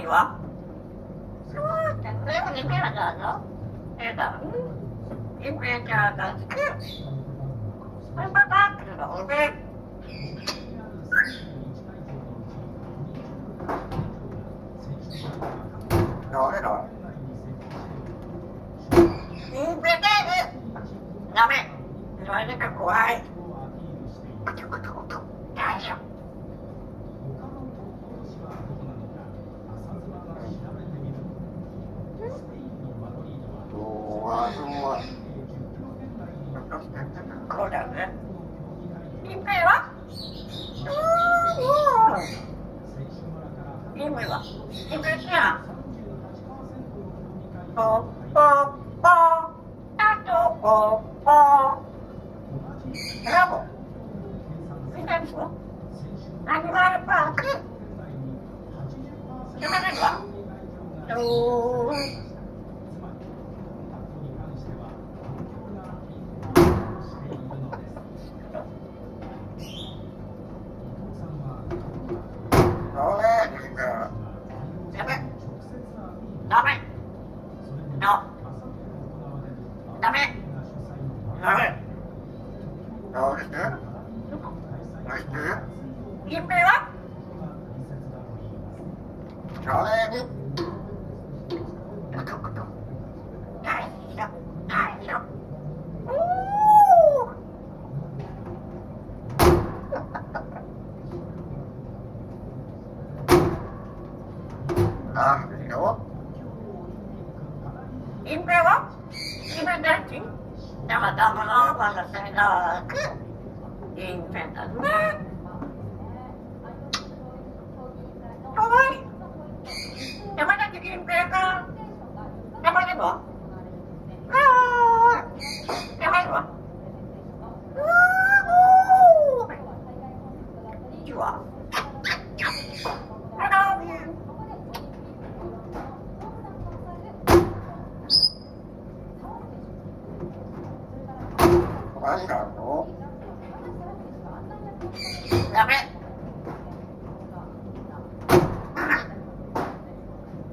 はそうだね。でもね、だぞ。今からだつく。これまた来るのね。誰だ？ダメ。それなんか怖い。大丈夫。そうだね。ピンクは？ピンクは？ピンクじゃん。ポッポッポー。あとポッポー。ブラボー。見たでしょ？アニマルパーク。読めないわ。ダメ。ダメ。ダメ。どうして？どうして？金平は？それに。大丈夫。なんよ。金平は？金平だし。たまたまの私が金平だね。かわいい。山崎金平か。山崎は？山崎は？いいわ。I love you. 何だろう？ダメ。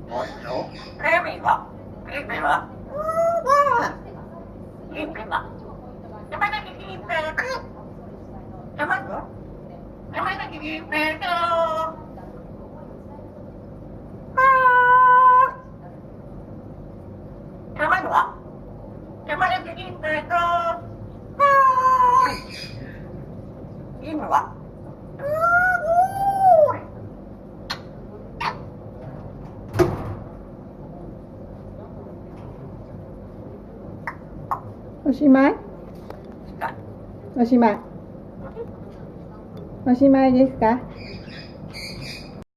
もういいよ。エミは？エミは？エミは？山崎金平か。山崎は？山崎金平か。山崎は？山崎金平か。今は？おしまい？おしまい。おしまいですか？